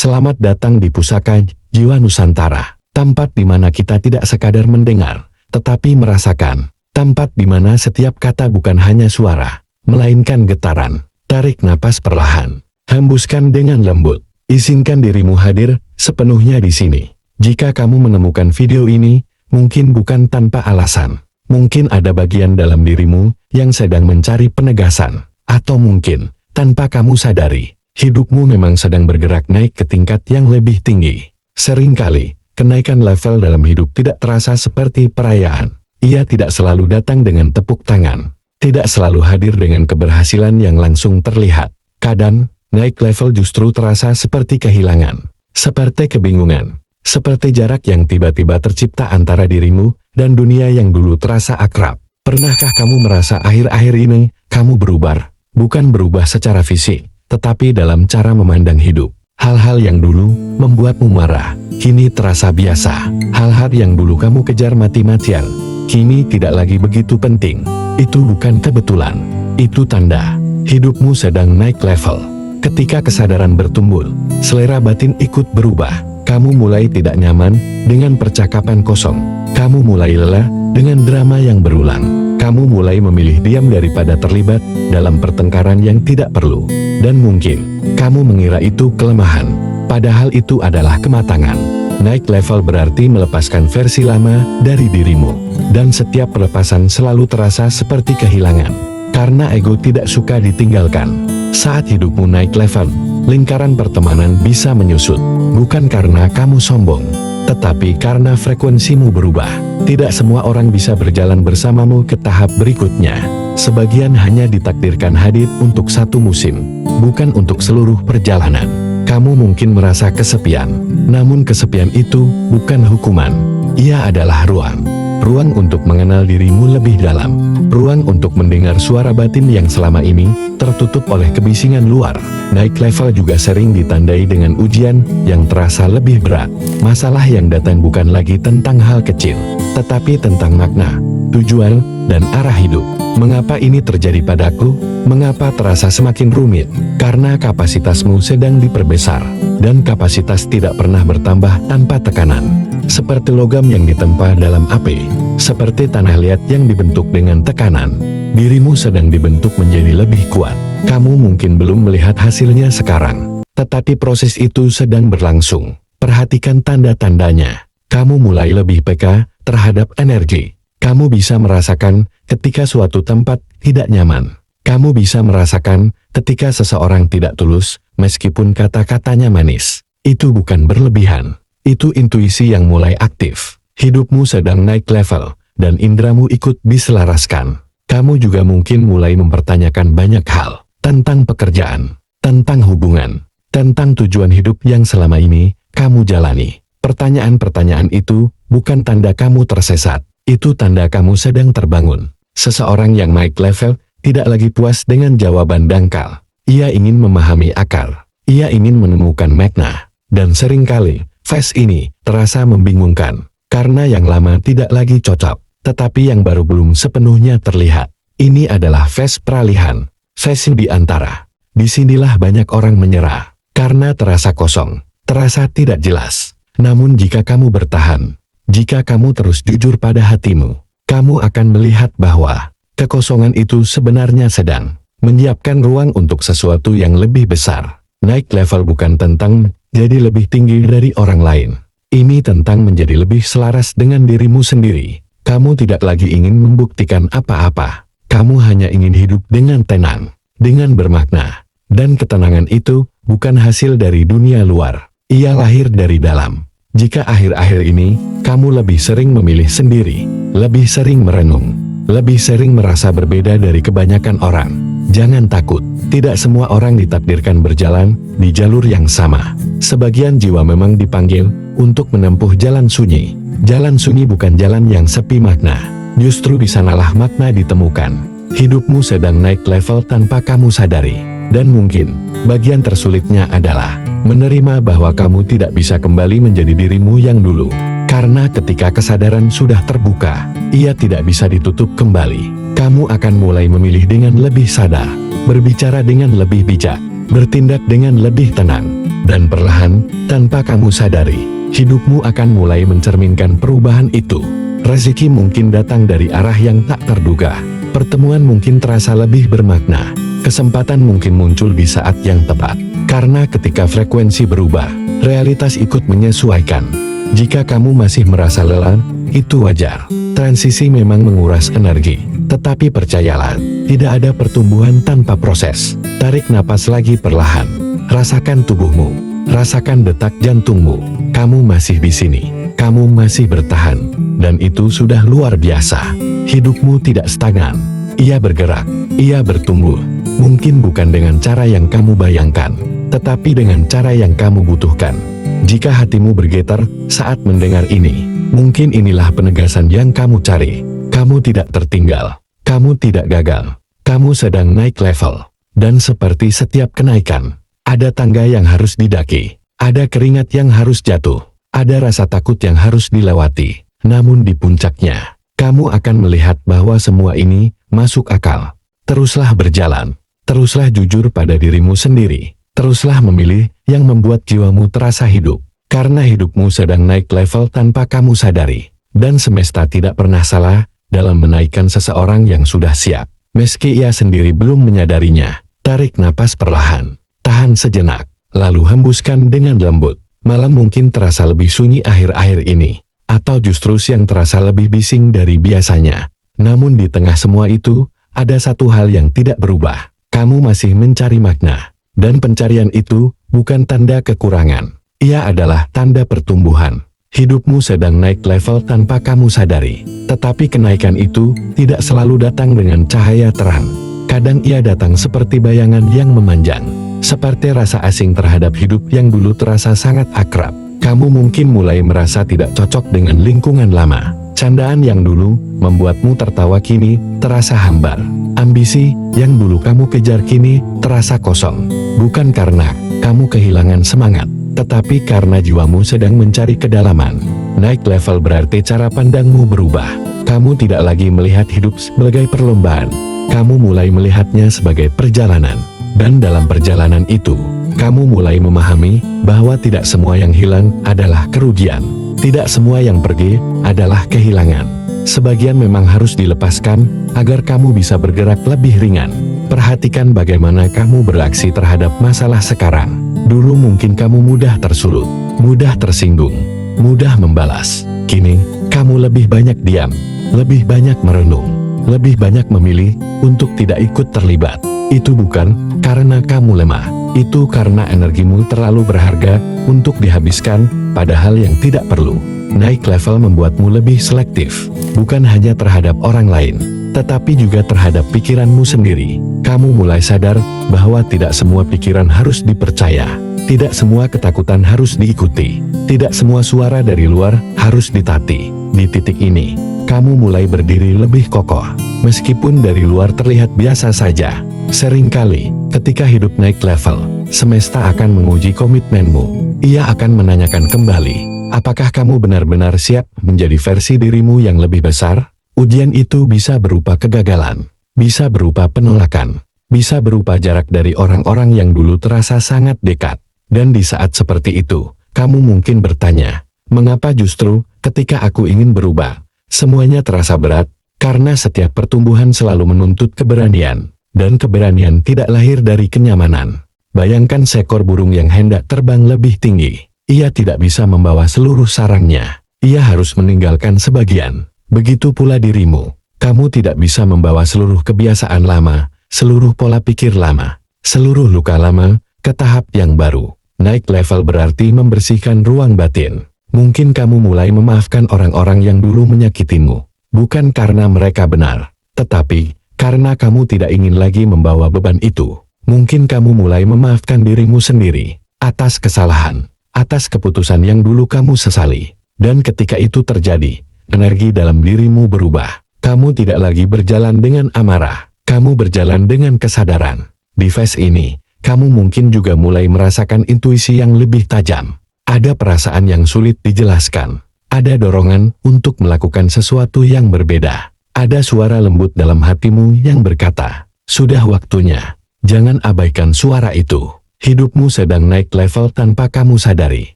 Selamat datang di Pusaka Jiwa Nusantara, tempat di mana kita tidak sekadar mendengar, tetapi merasakan. Tempat di mana setiap kata bukan hanya suara, melainkan getaran. Tarik napas perlahan, hembuskan dengan lembut. Izinkan dirimu hadir sepenuhnya di sini. Jika kamu menemukan video ini, mungkin bukan tanpa alasan. Mungkin ada bagian dalam dirimu yang sedang mencari penegasan, atau mungkin tanpa kamu sadari, hidupmu memang sedang bergerak naik ke tingkat yang lebih tinggi. Seringkali, kenaikan level dalam hidup tidak terasa seperti perayaan. Ia tidak selalu datang dengan tepuk tangan. Tidak selalu hadir dengan keberhasilan yang langsung terlihat. Kadang, naik level justru terasa seperti kehilangan. Seperti kebingungan. Seperti jarak yang tiba-tiba tercipta antara dirimu dan dunia yang dulu terasa akrab. Pernahkah kamu merasa akhir-akhir ini, kamu berubah? Bukan berubah secara fisik, tetapi dalam cara memandang hidup. Hal-hal yang dulu membuatmu marah, kini terasa biasa. Hal-hal yang dulu kamu kejar mati-matian, kini tidak lagi begitu penting. Itu bukan kebetulan, itu tanda hidupmu sedang naik level. Ketika kesadaran bertumbuh, selera batin ikut berubah. Kamu mulai tidak nyaman dengan percakapan kosong. Kamu mulai lelah dengan drama yang berulang. Kamu mulai memilih diam daripada terlibat dalam pertengkaran yang tidak perlu. Dan mungkin, kamu mengira itu kelemahan. Padahal itu adalah kematangan. Naik level berarti melepaskan versi lama dari dirimu. Dan setiap pelepasan selalu terasa seperti kehilangan. Karena ego tidak suka ditinggalkan. Saat hidupmu naik level, lingkaran pertemanan bisa menyusut. Bukan karena kamu sombong, tetapi karena frekuensimu berubah. Tidak semua orang bisa berjalan bersamamu ke tahap berikutnya. Sebagian hanya ditakdirkan hadir untuk satu musim, bukan untuk seluruh perjalanan. Kamu mungkin merasa kesepian, namun kesepian itu bukan hukuman. Ia adalah ruang. Ruang untuk mengenal dirimu lebih dalam. Ruang untuk mendengar suara batin yang selama ini tertutup oleh kebisingan luar. Naik level juga sering ditandai dengan ujian yang terasa lebih berat. Masalah yang datang bukan lagi tentang hal kecil, tetapi tentang makna, tujuan, dan arah hidup. Mengapa ini terjadi padaku? Mengapa terasa semakin rumit? Karena kapasitasmu sedang diperbesar, dan kapasitas tidak pernah bertambah tanpa tekanan. Seperti logam yang ditempa dalam api, seperti tanah liat yang dibentuk dengan tekanan. Dirimu sedang dibentuk menjadi lebih kuat. Kamu mungkin belum melihat hasilnya sekarang, tetapi proses itu sedang berlangsung. Perhatikan tanda-tandanya. Kamu mulai lebih peka terhadap energi. Kamu bisa merasakan ketika suatu tempat tidak nyaman. Kamu bisa merasakan ketika seseorang tidak tulus, meskipun kata-katanya manis. Itu bukan berlebihan. Itu intuisi yang mulai aktif. Hidupmu sedang naik level, dan indramu ikut diselaraskan. Kamu juga mungkin mulai mempertanyakan banyak hal. Tentang pekerjaan, tentang hubungan, tentang tujuan hidup yang selama ini kamu jalani. Pertanyaan-pertanyaan itu bukan tanda kamu tersesat. Itu tanda kamu sedang terbangun. Seseorang yang naik level tidak lagi puas dengan jawaban dangkal. Ia ingin memahami akar. Ia ingin menemukan makna. Dan seringkali, fase ini terasa membingungkan. Karena yang lama tidak lagi cocok, tetapi yang baru belum sepenuhnya terlihat. Ini adalah fase peralihan. Fase di antara. Disinilah banyak orang menyerah. Karena terasa kosong. Terasa tidak jelas. Namun jika kamu bertahan, jika kamu terus jujur pada hatimu, kamu akan melihat bahwa kekosongan itu sebenarnya sedang menyiapkan ruang untuk sesuatu yang lebih besar. Naik level bukan tentang jadi lebih tinggi dari orang lain. Ini tentang menjadi lebih selaras dengan dirimu sendiri. Kamu tidak lagi ingin membuktikan apa-apa. Kamu hanya ingin hidup dengan tenang, dengan bermakna. Dan ketenangan itu bukan hasil dari dunia luar. Ia lahir dari dalam. Jika akhir-akhir ini, kamu lebih sering memilih sendiri, lebih sering merenung, lebih sering merasa berbeda dari kebanyakan orang, jangan takut. Tidak semua orang ditakdirkan berjalan di jalur yang sama. Sebagian jiwa memang dipanggil untuk menempuh jalan sunyi. Jalan sunyi bukan jalan yang sepi makna. Justru di sanalah makna ditemukan. Hidupmu sedang naik level tanpa kamu sadari. Dan mungkin, bagian tersulitnya adalah menerima bahwa kamu tidak bisa kembali menjadi dirimu yang dulu. Karena ketika kesadaran sudah terbuka, ia tidak bisa ditutup kembali. Kamu akan mulai memilih dengan lebih sadar, berbicara dengan lebih bijak, bertindak dengan lebih tenang, dan perlahan, tanpa kamu sadari, hidupmu akan mulai mencerminkan perubahan itu. Rezeki mungkin datang dari arah yang tak terduga, pertemuan mungkin terasa lebih bermakna, kesempatan mungkin muncul di saat yang tepat. Karena ketika frekuensi berubah, realitas ikut menyesuaikan. Jika kamu masih merasa lelah, itu wajar. Transisi memang menguras energi, tetapi percayalah, tidak ada pertumbuhan tanpa proses. Tarik napas lagi perlahan. Rasakan tubuhmu, rasakan detak jantungmu. Kamu masih di sini, kamu masih bertahan, dan itu sudah luar biasa. Hidupmu tidak stagnan, ia bergerak, ia bertumbuh. Mungkin bukan dengan cara yang kamu bayangkan, tetapi dengan cara yang kamu butuhkan. Jika hatimu bergetar saat mendengar ini, mungkin inilah penegasan yang kamu cari. Kamu tidak tertinggal, kamu tidak gagal, kamu sedang naik level. Dan seperti setiap kenaikan, ada tangga yang harus didaki, ada keringat yang harus jatuh, ada rasa takut yang harus dilewati. Namun di puncaknya, kamu akan melihat bahwa semua ini masuk akal. Teruslah berjalan, teruslah jujur pada dirimu sendiri. Teruslah memilih yang membuat jiwamu terasa hidup, karena hidupmu sedang naik level tanpa kamu sadari. Dan semesta tidak pernah salah dalam menaikkan seseorang yang sudah siap, meski ia sendiri belum menyadarinya. Tarik napas perlahan, tahan sejenak, lalu hembuskan dengan lembut. Malam mungkin terasa lebih sunyi akhir-akhir ini, atau justru siang terasa lebih bising dari biasanya. Namun di tengah semua itu, ada satu hal yang tidak berubah. Kamu masih mencari makna. Dan pencarian itu bukan tanda kekurangan. Ia adalah tanda pertumbuhan. Hidupmu sedang naik level tanpa kamu sadari. Tetapi kenaikan itu tidak selalu datang dengan cahaya terang. Kadang ia datang seperti bayangan yang memanjang. Seperti rasa asing terhadap hidup yang dulu terasa sangat akrab. Kamu mungkin mulai merasa tidak cocok dengan lingkungan lama. Candaan yang dulu membuatmu tertawa kini terasa hambar. Ambisi yang dulu kamu kejar kini terasa kosong. Bukan karena kamu kehilangan semangat, tetapi karena jiwamu sedang mencari kedalaman. Naik level berarti cara pandangmu berubah. Kamu tidak lagi melihat hidup sebagai perlombaan. Kamu mulai melihatnya sebagai perjalanan. Dan dalam perjalanan itu, kamu mulai memahami bahwa tidak semua yang hilang adalah kerugian. Tidak semua yang pergi adalah kehilangan. Sebagian memang harus dilepaskan agar kamu bisa bergerak lebih ringan. Perhatikan bagaimana kamu bereaksi terhadap masalah sekarang. Dulu mungkin kamu mudah tersulut, mudah tersinggung, mudah membalas. Kini, kamu lebih banyak diam, lebih banyak merenung, lebih banyak memilih untuk tidak ikut terlibat. Itu bukan karena kamu lemah, itu karena energimu terlalu berharga untuk dihabiskan pada hal yang tidak perlu. Naik level membuatmu lebih selektif, bukan hanya terhadap orang lain, tetapi juga terhadap pikiranmu sendiri. Kamu mulai sadar bahwa tidak semua pikiran harus dipercaya, tidak semua ketakutan harus diikuti, tidak semua suara dari luar harus ditati. Di titik ini, kamu mulai berdiri lebih kokoh, meskipun dari luar terlihat biasa saja. Seringkali, ketika hidup naik level, semesta akan menguji komitmenmu. Ia akan menanyakan kembali, apakah kamu benar-benar siap menjadi versi dirimu yang lebih besar? Ujian itu bisa berupa kegagalan, bisa berupa penolakan, bisa berupa jarak dari orang-orang yang dulu terasa sangat dekat. Dan di saat seperti itu, kamu mungkin bertanya, mengapa justru ketika aku ingin berubah, semuanya terasa berat? Karena setiap pertumbuhan selalu menuntut keberanian, dan keberanian tidak lahir dari kenyamanan. Bayangkan seekor burung yang hendak terbang lebih tinggi. Ia tidak bisa membawa seluruh sarangnya. Ia harus meninggalkan sebagian. Begitu pula dirimu. Kamu tidak bisa membawa seluruh kebiasaan lama, seluruh pola pikir lama, seluruh luka lama, ke tahap yang baru. Naik level berarti membersihkan ruang batin. Mungkin kamu mulai memaafkan orang-orang yang dulu menyakitimu. Bukan karena mereka benar, tetapi karena kamu tidak ingin lagi membawa beban itu. Mungkin kamu mulai memaafkan dirimu sendiri atas kesalahan, atas keputusan yang dulu kamu sesali. Dan ketika itu terjadi, energi dalam dirimu berubah. Kamu tidak lagi berjalan dengan amarah, kamu berjalan dengan kesadaran. Di fase ini, kamu mungkin juga mulai merasakan intuisi yang lebih tajam. Ada perasaan yang sulit dijelaskan. Ada dorongan untuk melakukan sesuatu yang berbeda. Ada suara lembut dalam hatimu yang berkata, sudah waktunya. Jangan abaikan suara itu. Hidupmu sedang naik level tanpa kamu sadari.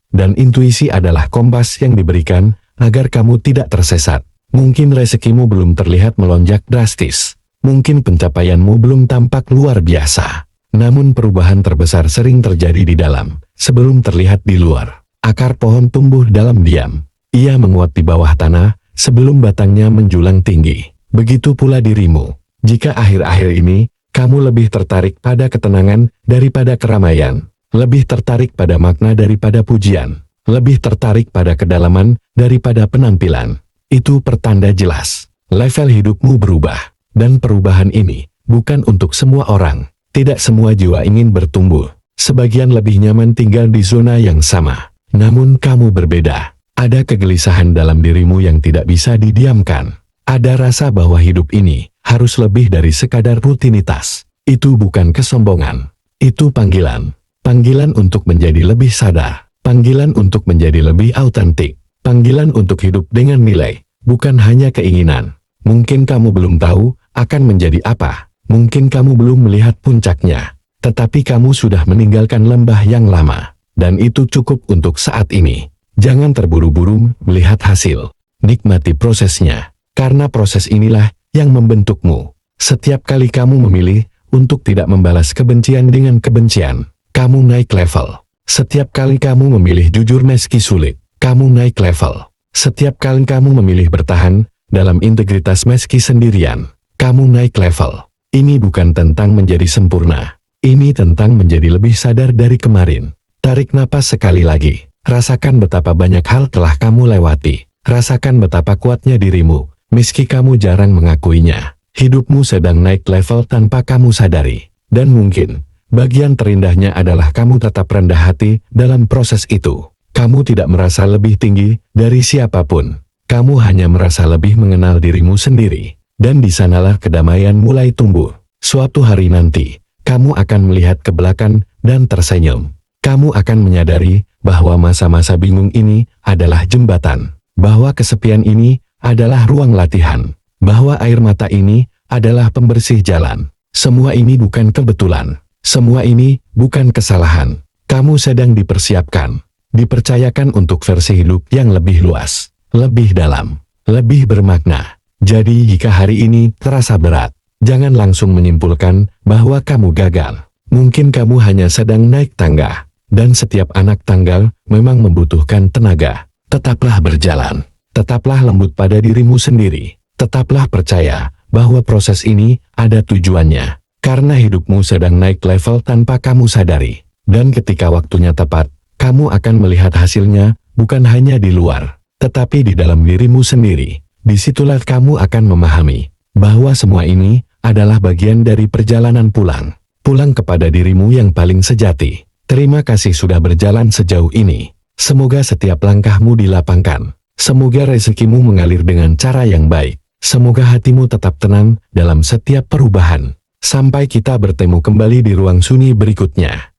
Dan intuisi adalah kompas yang diberikan agar kamu tidak tersesat. Mungkin rezekimu belum terlihat melonjak drastis. Mungkin pencapaianmu belum tampak luar biasa. Namun perubahan terbesar sering terjadi di dalam, sebelum terlihat di luar. Akar pohon tumbuh dalam diam. Ia menguat di bawah tanah, sebelum batangnya menjulang tinggi. Begitu pula dirimu. Jika akhir-akhir ini, kamu lebih tertarik pada ketenangan daripada keramaian. Lebih tertarik pada makna daripada pujian. Lebih tertarik pada kedalaman daripada penampilan. Itu pertanda jelas. Level hidupmu berubah. Dan perubahan ini bukan untuk semua orang. Tidak semua jiwa ingin bertumbuh. Sebagian lebih nyaman tinggal di zona yang sama. Namun kamu berbeda. Ada kegelisahan dalam dirimu yang tidak bisa didiamkan. Ada rasa bahwa hidup ini harus lebih dari sekadar rutinitas. Itu bukan kesombongan. Itu panggilan. Panggilan untuk menjadi lebih sadar. Panggilan untuk menjadi lebih autentik. Panggilan untuk hidup dengan nilai. Bukan hanya keinginan. Mungkin kamu belum tahu akan menjadi apa. Mungkin kamu belum melihat puncaknya. Tetapi kamu sudah meninggalkan lembah yang lama. Dan itu cukup untuk saat ini. Jangan terburu-buru melihat hasil. Nikmati prosesnya. Karena proses inilah yang membentukmu. Setiap kali kamu memilih untuk tidak membalas kebencian dengan kebencian, kamu naik level. Setiap kali kamu memilih jujur meski sulit, kamu naik level. Setiap kali kamu memilih bertahan dalam integritas meski sendirian, kamu naik level. Ini bukan tentang menjadi sempurna. Ini tentang menjadi lebih sadar dari kemarin. Tarik napas sekali lagi. Rasakan betapa banyak hal telah kamu lewati. Rasakan betapa kuatnya dirimu, meski kamu jarang mengakuinya. Hidupmu sedang naik level tanpa kamu sadari. Dan mungkin, bagian terindahnya adalah kamu tetap rendah hati dalam proses itu. Kamu tidak merasa lebih tinggi dari siapapun. Kamu hanya merasa lebih mengenal dirimu sendiri. Dan di sanalah kedamaian mulai tumbuh. Suatu hari nanti, kamu akan melihat ke belakang dan tersenyum. Kamu akan menyadari bahwa masa-masa bingung ini adalah jembatan. Bahwa kesepian ini adalah ruang latihan. Bahwa air mata ini adalah pembersih jalan. Semua ini bukan kebetulan. Semua ini bukan kesalahan. Kamu sedang dipersiapkan. Dipercayakan untuk versi hidup yang lebih luas. Lebih dalam. Lebih bermakna. Jadi jika hari ini terasa berat, jangan langsung menyimpulkan bahwa kamu gagal. Mungkin kamu hanya sedang naik tangga. Dan setiap anak tangga memang membutuhkan tenaga. Tetaplah berjalan. Tetaplah lembut pada dirimu sendiri. Tetaplah percaya bahwa proses ini ada tujuannya. Karena hidupmu sedang naik level tanpa kamu sadari. Dan ketika waktunya tepat, kamu akan melihat hasilnya bukan hanya di luar, tetapi di dalam dirimu sendiri. Disitulah kamu akan memahami bahwa semua ini adalah bagian dari perjalanan pulang. Pulang kepada dirimu yang paling sejati. Terima kasih sudah berjalan sejauh ini. Semoga setiap langkahmu dilapangkan. Semoga rezekimu mengalir dengan cara yang baik. Semoga hatimu tetap tenang dalam setiap perubahan. Sampai kita bertemu kembali di ruang sunyi berikutnya.